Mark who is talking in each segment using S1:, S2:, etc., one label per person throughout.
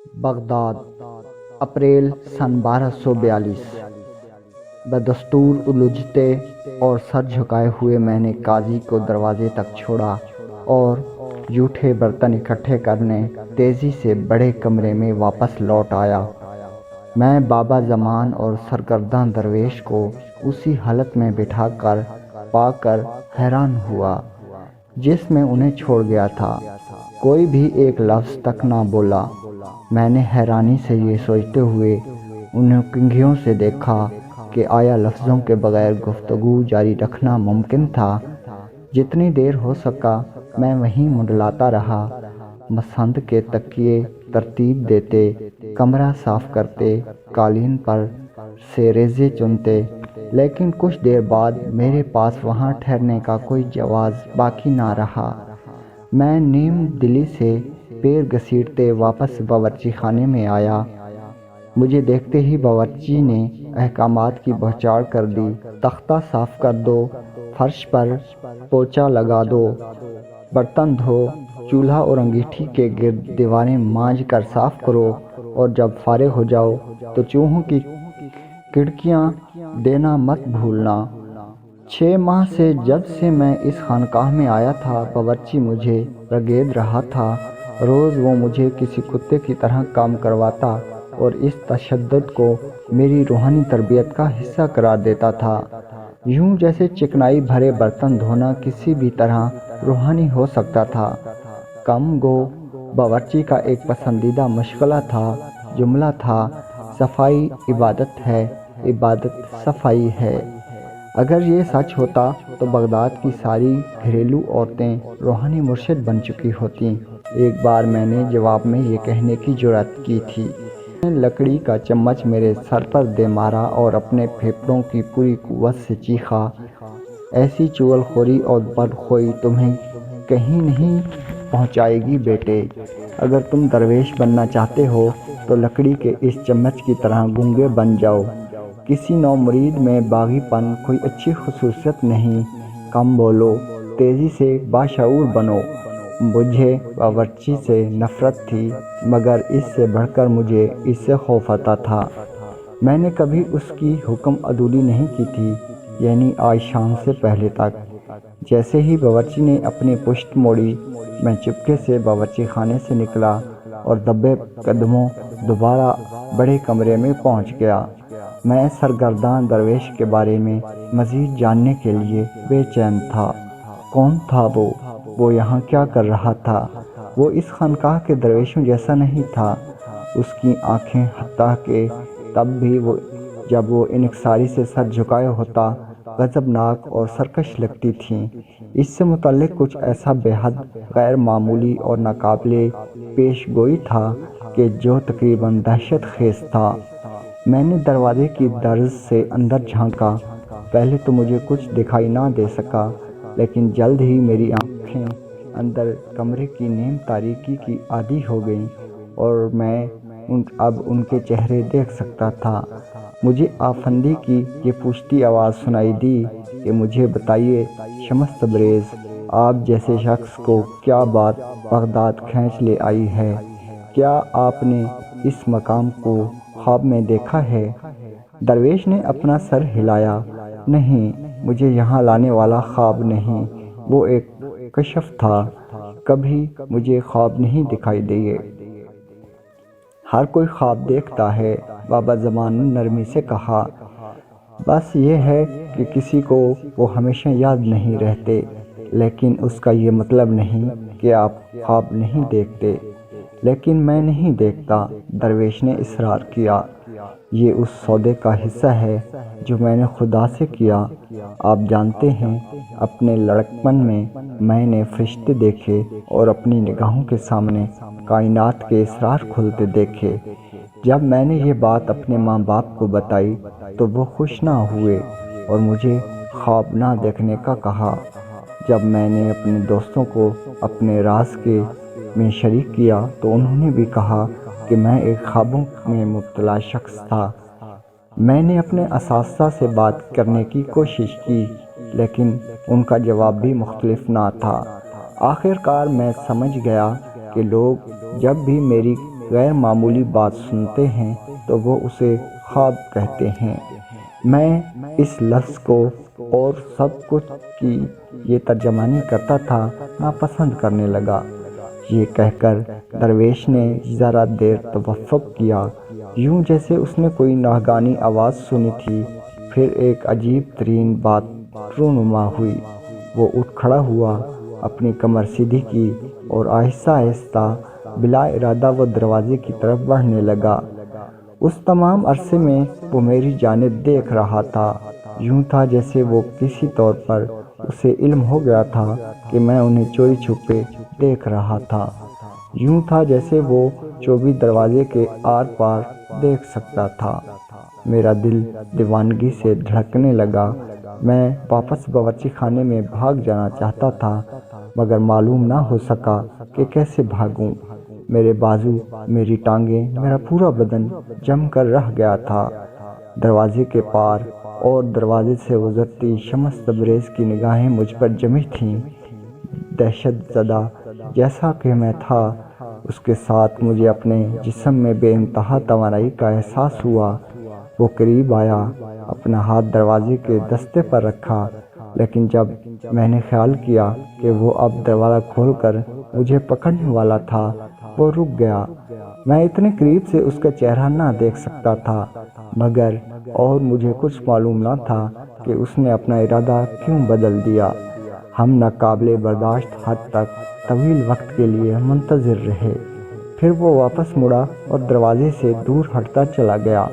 S1: Baghdad, April سن 1242۔ بدستور الجھتے اور سر جھکائے ہوئے میں نے قاضی کو دروازے تک چھوڑا اور جھوٹے برتن اکٹھے کرنے تیزی سے بڑے کمرے میں واپس لوٹ آیا۔ میں بابا زمان اور سرگرداں درویش کو اسی حالت میں بٹھا کر پا کر حیران ہوا جس میں انہیں چھوڑ گیا تھا۔ کوئی بھی ایک لفظ تک نہ بولا۔ میں نے حیرانی سے یہ سوچتے ہوئے انہیں کنگھیوں سے دیکھا کہ آیا لفظوں کے بغیر گفتگو جاری رکھنا ممکن تھا۔ جتنی دیر ہو سکا میں وہیں منڈلاتا رہا، مسند کے تکیے ترتیب دیتے، کمرہ صاف کرتے، قالین پر سے ریزے چنتے، لیکن کچھ دیر بعد میرے پاس وہاں ٹھہرنے کا کوئی جواز باقی نہ رہا۔ میں نیم دلی سے پیر گھسیٹتے واپس باورچی خانے میں آیا۔ مجھے دیکھتے ہی باورچی نے احکامات کی بوچھاڑ کر دی۔ تختہ صاف کر دو، فرش پر پوچھا لگا دو، برتن دھو، چولہا اور انگیٹھی کے گرد دیواریں مانجھ کر صاف کرو، اور جب فارغ ہو جاؤ تو چوہوں کی کھڑکیاں دینا مت بھولنا۔ 6 ماہ سے جب سے میں اس خانقاہ میں آیا تھا باورچی مجھے رگید رہا تھا۔ روز وہ مجھے کسی کتے کی طرح کام کرواتا اور اس تشدد کو میری روحانی تربیت کا حصہ قرار دیتا تھا، یوں جیسے چکنائی بھرے برتن دھونا کسی بھی طرح روحانی ہو سکتا تھا۔ کم گو باورچی کا ایک پسندیدہ مشغلہ تھا، جملہ تھا: صفائی عبادت ہے، عبادت صفائی ہے۔ اگر یہ سچ ہوتا تو بغداد کی ساری گھریلو عورتیں روحانی مرشد بن چکی ہوتیں۔ ایک بار میں نے جواب میں یہ کہنے کی جرأت کی تھی۔ میں نے لکڑی کا چمچ میرے سر پر دے مارا اور اپنے پھیپھڑوں کی پوری قوت سے چیخا: ایسی چغل خوری اور بدخوئی تمہیں کہیں نہیں پہنچائے گی بیٹے! اگر تم درویش بننا چاہتے ہو تو لکڑی کے اس چمچ کی طرح گونگے بن جاؤ۔ کسی نو مرید میں باغی پن کوئی اچھی خصوصیت نہیں۔ کم بولو، تیزی سے باشعور بنو۔ مجھے باورچی سے نفرت تھی، مگر اس سے بڑھ کر مجھے اس سے خوف آتا تھا۔ میں نے کبھی اس کی حکم عدولی نہیں کی تھی، یعنی آج شام سے پہلے تک۔ جیسے ہی باورچی نے اپنی پشت موڑی، میں چپکے سے باورچی خانے سے نکلا اور دبے قدموں دوبارہ بڑے کمرے میں پہنچ گیا۔ میں سرگرداں درویش کے بارے میں مزید جاننے کے لیے بے چین تھا۔ کون تھا وہ یہاں کیا کر رہا تھا؟ وہ اس خانقاہ کے درویشوں جیسا نہیں تھا۔ اس کی آنکھیں حتیٰ کہ تب بھی جب وہ انکساری سے سر جھکائے ہوتا غضبناک اور سرکش لگتی تھیں۔ اس سے متعلق کچھ ایسا بے حد غیر معمولی اور ناقابل پیش گوئی تھا کہ جو تقریباً دہشت خیز تھا۔ میں نے دروازے کی درز سے اندر جھانکا۔ پہلے تو مجھے کچھ دکھائی نہ دے سکا، لیکن جلد ہی میری آنکھیں اندر کمرے کی نیم تاریکی کی عادی ہو گئیں اور میں اب ان کے چہرے دیکھ سکتا تھا۔ مجھے آفندی کی یہ پوچھتی آواز سنائی دی کہ مجھے بتائیے شمس تبریز، آپ جیسے شخص کو کیا بات بغداد کھینچ لے آئی ہے؟ کیا آپ نے اس مقام کو خواب میں دیکھا ہے؟ درویش نے اپنا سر ہلایا۔ نہیں، مجھے یہاں لانے والا خواب نہیں، وہ ایک کشف تھا۔ کبھی مجھے خواب نہیں دکھائی دیے۔ ہر کوئی خواب دیکھتا ہے، بابا زمان نے نرمی سے کہا۔ بس یہ ہے کہ کسی کو وہ ہمیشہ یاد نہیں رہتے، لیکن اس کا یہ مطلب نہیں کہ آپ خواب نہیں دیکھتے۔ لیکن میں نہیں دیکھتا، درویش نے اصرار کیا۔ یہ اس سودے کا حصہ ہے جو میں نے خدا سے کیا۔ آپ جانتے ہیں، اپنے لڑکپن میں نے فرشتے دیکھے اور اپنی نگاہوں کے سامنے کائنات کے اسرار کھلتے دیکھے۔ جب میں نے یہ بات اپنے ماں باپ کو بتائی تو وہ خوش نہ ہوئے اور مجھے خواب نہ دیکھنے کا کہا۔ جب میں نے اپنے دوستوں کو اپنے راز میں شریک کیا تو انہوں نے بھی کہا کہ میں ایک خوابوں میں مبتلا شخص تھا۔ میں نے اپنے اساتذہ سے بات کرنے کی کوشش کی، لیکن ان کا جواب بھی مختلف نہ تھا۔ آخر کار میں سمجھ گیا کہ لوگ جب بھی میری غیر معمولی بات سنتے ہیں تو وہ اسے خواب کہتے ہیں۔ میں اس لفظ کو اور سب کچھ کی یہ ترجمانی کرتا تھا ناپسند کرنے لگا۔ یہ کہہ کر درویش نے ذرا دیر توقف کیا، یوں جیسے اس نے کوئی ناگہانی آواز سنی تھی۔ پھر ایک عجیب ترین بات رونما ہوئی۔ وہ اٹھ کھڑا ہوا، اپنی کمر سیدھی کی اور آہستہ آہستہ بلا ارادہ وہ دروازے کی طرف بڑھنے لگا۔ اس تمام عرصے میں وہ میری جانب دیکھ رہا تھا۔ یوں تھا جیسے وہ کسی طور پر اسے علم ہو گیا تھا کہ میں انہیں چوری چھپے دیکھ رہا تھا۔ یوں تھا جیسے وہ چوبی دروازے کے آر پار دیکھ سکتا تھا۔ میرا دل دیوانگی سے دھڑکنے لگا۔ میں واپس باورچی خانے میں بھاگ جانا چاہتا تھا، مگر معلوم نہ ہو سکا کہ کیسے بھاگوں۔ میرے بازو، میری ٹانگیں، میرا پورا بدن جم کر رہ گیا تھا۔ دروازے کے پار اور دروازے سے گزرتی شمس تبریز کی نگاہیں مجھ پر جمی تھیں۔ دہشت زدہ جیسا کہ میں تھا، اس کے ساتھ مجھے اپنے جسم میں بے انتہا توانائی کا احساس ہوا۔ وہ قریب آیا، اپنا ہاتھ دروازے کے دستے پر رکھا، لیکن جب میں نے خیال کیا کہ وہ اب دروازہ کھول کر مجھے پکڑنے والا تھا، وہ رک گیا۔ میں اتنے قریب سے اس کا چہرہ نہ دیکھ سکتا تھا، مگر اور مجھے کچھ معلوم نہ تھا کہ اس نے اپنا ارادہ کیوں بدل دیا۔ ہم ناقابل برداشت حد تک طویل وقت کے لیے منتظر رہے۔ پھر وہ واپس مڑا اور دروازے سے دور ہٹتا چلا گیا۔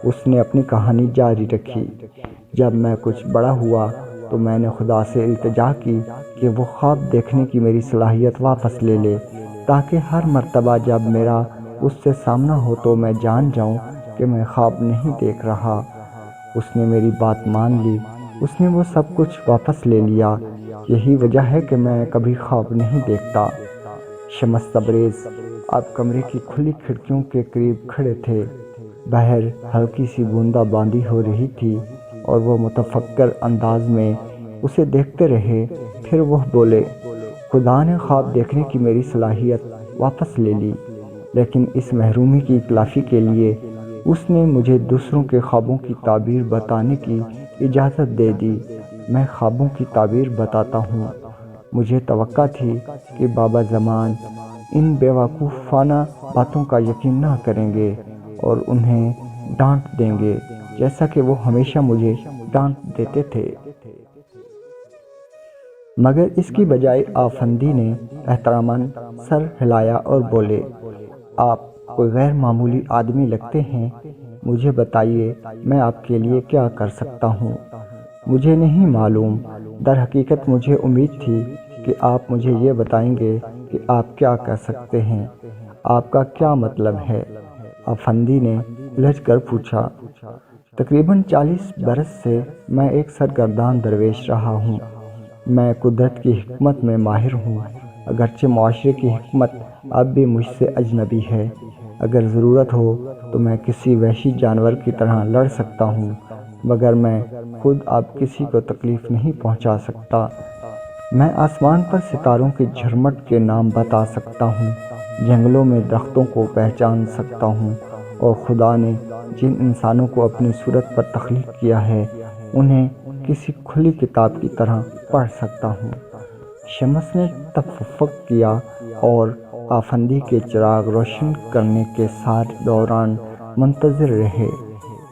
S1: اس نے اپنی کہانی جاری رکھی۔ جب میں کچھ بڑا ہوا تو میں نے خدا سے التجا کی کہ وہ خواب دیکھنے کی میری صلاحیت واپس لے لے، تاکہ ہر مرتبہ جب میرا اس سے سامنا ہو تو میں جان جاؤں کہ میں خواب نہیں دیکھ رہا۔ اس نے میری بات مان لی۔ اس نے وہ سب کچھ واپس لے لیا۔ یہی وجہ ہے کہ میں کبھی خواب نہیں دیکھتا۔ شمس تبریز اب کمرے کی کھلی کھڑکیوں کے قریب کھڑے تھے۔ باہر ہلکی سی بوندا باندی ہو رہی تھی اور وہ متفکر انداز میں اسے دیکھتے رہے۔ پھر وہ بولے، خدا نے خواب دیکھنے کی میری صلاحیت واپس لے لی، لیکن اس محرومی کی تلافی کے لیے اس نے مجھے دوسروں کے خوابوں کی تعبیر بتانے کی اجازت دے دی۔ میں خوابوں کی تعبیر بتاتا ہوں۔ مجھے توقع تھی کہ بابا زمان ان بیوقوفانہ باتوں کا یقین نہ کریں گے اور انہیں ڈانٹ دیں گے، جیسا کہ وہ ہمیشہ مجھے ڈانٹ دیتے تھے۔ مگر اس کی بجائے آفندی نے احتراماً سر ہلایا اور بولے، آپ کوئی غیر معمولی آدمی لگتے ہیں۔ مجھے بتائیے میں آپ کے لیے کیا کر سکتا ہوں۔ مجھے نہیں معلوم۔ در حقیقت مجھے امید تھی کہ آپ مجھے یہ بتائیں گے کہ آپ کیا کر سکتے ہیں۔ آپ کا کیا مطلب ہے؟ آفندی نے الجھ کر پوچھا۔ تقریباً 40 برس سے میں ایک سرگردان درویش رہا ہوں۔ میں قدرت کی حکمت میں ماہر ہوں، اگرچہ معاشرے کی حکمت اب بھی مجھ سے اجنبی ہے۔ اگر ضرورت ہو تو میں کسی وحشی جانور کی طرح لڑ سکتا ہوں، مگر میں خود اب کسی کو تکلیف نہیں پہنچا سکتا۔ میں آسمان پر ستاروں کی جھرمٹ کے نام بتا سکتا ہوں، جنگلوں میں درختوں کو پہچان سکتا ہوں، اور خدا نے جن انسانوں کو اپنی صورت پر تخلیق کیا ہے انہیں کسی کھلی کتاب کی طرح پڑھ سکتا ہوں۔ شمس نے تفق کیا اور آفندی کے چراغ روشن کرنے کے سارے دوران منتظر رہے۔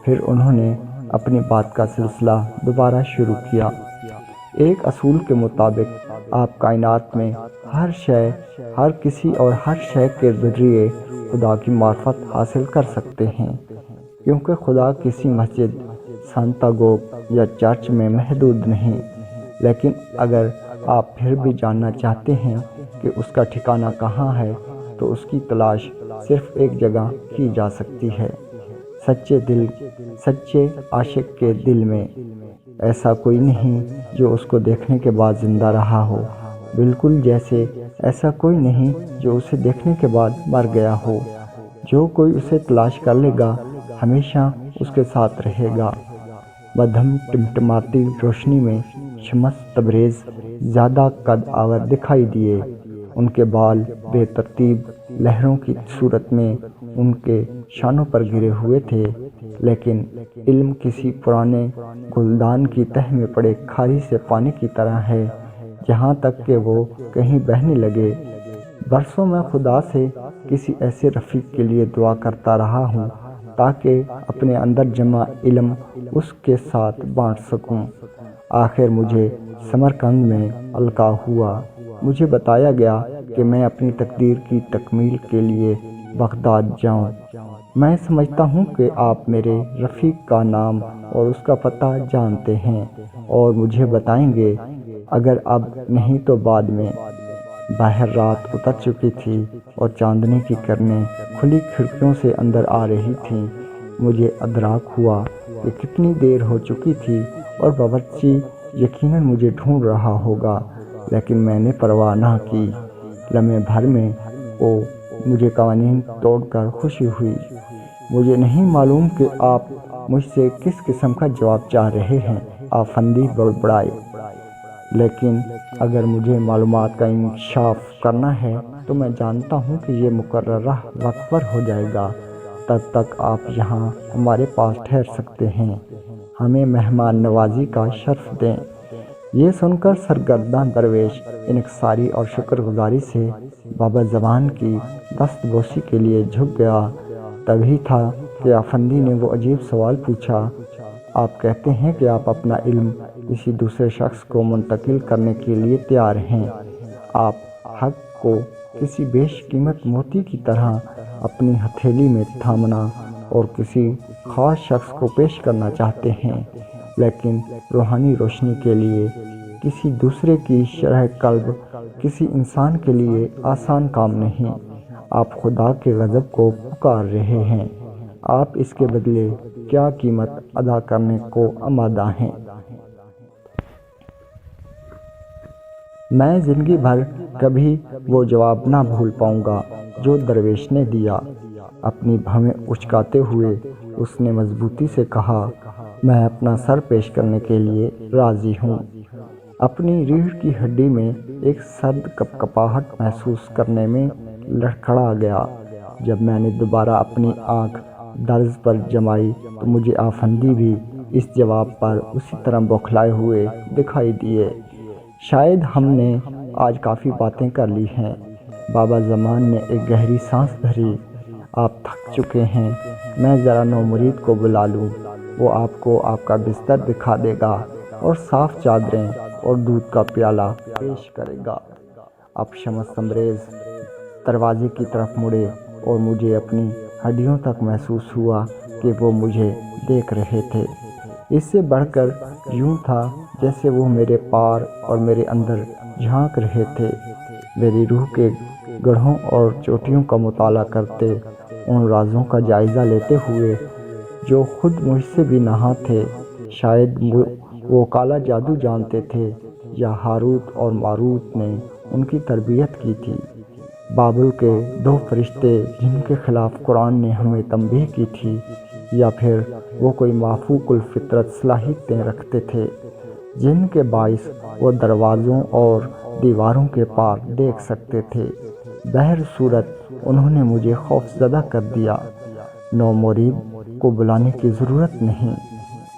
S1: پھر انہوں نے اپنی بات کا سلسلہ دوبارہ شروع کیا۔ ایک اصول کے مطابق آپ کائنات میں ہر شے، ہر کسی اور ہر شے کے ذریعے خدا کی معرفت حاصل کر سکتے ہیں، کیونکہ خدا کسی مسجد، سنتاگوگ یا چرچ میں محدود نہیں۔ لیکن اگر آپ پھر بھی جاننا چاہتے ہیں کہ اس کا ٹھکانہ کہاں ہے تو اس کی تلاش صرف ایک جگہ کی جا سکتی ہے، سچے عاشق کے دل میں۔ ایسا کوئی نہیں جو اس کو دیکھنے کے بعد زندہ رہا ہو، بالکل جیسے ایسا کوئی نہیں جو اسے دیکھنے کے بعد مر گیا ہو۔ جو کوئی اسے تلاش کر لے گا ہمیشہ اس کے ساتھ رہے گا۔ مدھم ٹمٹماتی روشنی میں شمس تبریز زیادہ قد آور دکھائی دیے۔ ان کے بال بے ترتیب لہروں کی صورت میں ان کے شانوں پر گرے ہوئے تھے، لیکن علم کسی پرانے گلدان کی تہ میں پڑے کھاری سے پانی کی طرح ہے، جہاں تک کہ وہ کہیں بہنے لگے۔ برسوں میں خدا سے کسی ایسے رفیق کے لیے دعا کرتا رہا ہوں تاکہ اپنے اندر جمع علم اس کے ساتھ بانٹ سکوں۔ آخر مجھے سمرقند میں القاء ہوا۔ مجھے بتایا گیا کہ میں اپنی تقدیر کی تکمیل کے لیے بغداد جاؤں۔ میں سمجھتا ہوں کہ آپ میرے رفیق کا نام اور اس کا پتہ جانتے ہیں اور مجھے بتائیں گے، اگر اب نہیں تو بعد میں۔ باہر رات اتر چکی تھی اور چاندنی کی کرنیں کھلی کھڑکیوں سے اندر آ رہی تھیں۔ مجھے ادراک ہوا کہ کتنی دیر ہو چکی تھی اور باورچی یقیناً مجھے ڈھونڈ رہا ہوگا، لیکن میں نے پرواہ نہ کی۔ لمحے بھر میں مجھے قوانین توڑ کر خوشی ہوئی۔ مجھے نہیں معلوم کہ آپ مجھ سے کس قسم کا جواب چاہ رہے ہیں، آفندی بڑبڑائے، لیکن اگر مجھے معلومات کا انکشاف کرنا ہے تو میں جانتا ہوں کہ یہ مقررہ وقت پر ہو جائے گا۔ تب تک آپ یہاں ہمارے پاس ٹھہر سکتے ہیں، ہمیں مہمان نوازی کا شرف دیں۔ یہ سن کر سرگرداں درویش انکساری اور شکر گزاری سے بابا زبان کی دست بوسی کے لیے جھک گیا۔ تبھی تھا کہ آفندی نے وہ عجیب سوال پوچھا، آپ کہتے ہیں کہ آپ اپنا علم کسی دوسرے شخص کو منتقل کرنے کے لیے تیار ہیں۔ آپ حق کو کسی بیش قیمت موتی کی طرح اپنی ہتھیلی میں تھامنا اور کسی خاص شخص کو پیش کرنا چاہتے ہیں، لیکن روحانی روشنی کے لیے کسی دوسرے کی شرح قلب کسی انسان کے لیے آسان کام نہیں۔ آپ خدا کے غضب کو پکار رہے ہیں، آپ اس کے بدلے کیا قیمت ادا کرنے کو آمادہ ہیں؟ میں زندگی بھر کبھی وہ جواب نہ بھول پاؤں گا جو درویش نے دیا۔ اپنی بھویں اچکاتے ہوئے اس نے مضبوطی سے کہا، میں اپنا سر پیش کرنے کے لیے راضی ہوں۔ اپنی ریڑھ کی ہڈی میں ایک سرد کپکپاہٹ محسوس کرنے میں لڑکھڑا گیا۔ جب میں نے دوبارہ اپنی آنکھ درز پر جمائی تو مجھے آفندی بھی اس جواب پر اسی طرح بوکھلائے ہوئے دکھائی دیے۔ شاید ہم نے آج کافی باتیں کر لی ہیں۔ بابا زمان نے ایک گہری سانس بھری۔ آپ تھک چکے ہیں، میں ذرا نو مرید کو بلا لوں، وہ آپ کو آپ کا بستر دکھا دے گا اور صاف چادریں اور دودھ کا پیالہ پیش کرے گا۔ اب شمس تبریز دروازے کی طرف مڑے اور مجھے اپنی ہڈیوں تک محسوس ہوا کہ وہ مجھے دیکھ رہے تھے۔ اس سے بڑھ کر یوں تھا جیسے وہ میرے پار اور میرے اندر جھانک رہے تھے، میری روح کے گڑھوں اور چوٹیوں کا مطالعہ کرتے، ان رازوں کا جائزہ لیتے ہوئے جو خود مجھ سے بھی نہاں تھے۔ شاید وہ کالا جادو جانتے تھے یا ہاروت اور ماروت نے ان کی تربیت کی تھی، بابل کے دو فرشتے جن کے خلاف قرآن نے ہمیں تنبیہ کی تھی، یا پھر وہ کوئی مافوق الفطرت صلاحیتیں رکھتے تھے جن کے باعث وہ دروازوں اور دیواروں کے پار دیکھ سکتے تھے۔ بہر صورت انہوں نے مجھے خوف زدہ کر دیا۔ نو مرید کو بلانے کی ضرورت نہیں،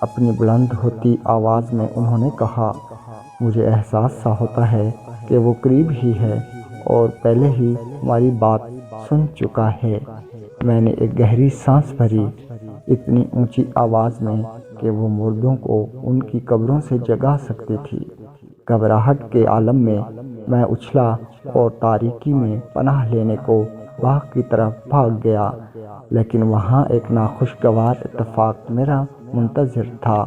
S1: اپنی بلند ہوتی آواز میں انہوں نے کہا، مجھے احساس سا ہوتا ہے کہ وہ قریب ہی ہے اور پہلے ہی ہماری بات سن چکا ہے۔ میں نے ایک گہری سانس بھری، اتنی اونچی آواز میں کہ وہ مردوں کو ان کی قبروں سے جگا سکتی تھی۔ گھبراہٹ کے عالم میں اچھلا اور تاریکی میں پناہ لینے کو باغ کی طرف بھاگ گیا، لیکن وہاں ایک ناخوشگوار اتفاق میرا منتظر تھا۔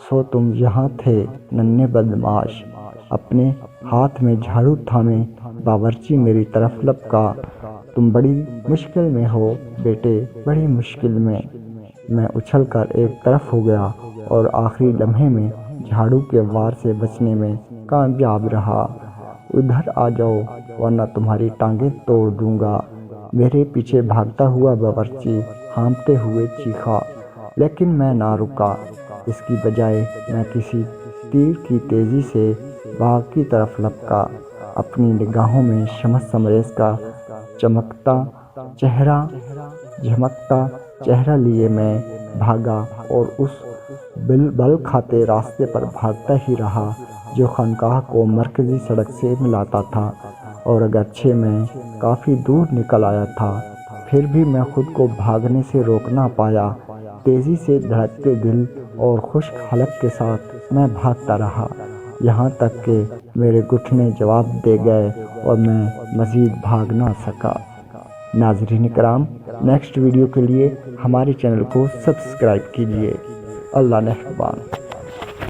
S1: سو تم یہاں تھے ننھے بدمعاش، اپنے ہاتھ میں جھاڑو تھامے باورچی میری طرف لپکا۔ تم بڑی مشکل میں ہو بیٹے، بڑی مشکل میں۔ میں اچھل کر ایک طرف ہو گیا اور آخری لمحے میں جھاڑو کے وار سے بچنے میں کامیاب رہا۔ ادھر آ جاؤ ورنہ تمہاری ٹانگیں توڑ دوں گا، میرے پیچھے بھاگتا ہوا باورچی ہانپتے ہوئے چیخا، لیکن میں نہ رکا۔ اس کی بجائے میں کسی تیر کی تیزی سے باغ کی طرف لپکا۔ اپنی نگاہوں میں شمس سمریز کا جھمکتا چہرہ لیے میں بھاگا اور اس بل کھاتے راستے پر بھاگتا ہی رہا جو خانقاہ کو مرکزی سڑک سے ملاتا تھا، اور اگرچہ میں کافی دور نکل آیا تھا پھر بھی میں خود کو بھاگنے سے روک نہ پایا۔ تیزی سے دھڑکتے دل اور خشک حلق کے ساتھ میں بھاگتا رہا، یہاں تک کہ میرے گھٹنے جواب دے گئے اور میں مزید بھاگ نہ سکا۔ ناظرین کرام، نیکسٹ ویڈیو کے لیے ہمارے چینل کو سبسکرائب کیجیے۔ اللہ نگہبان۔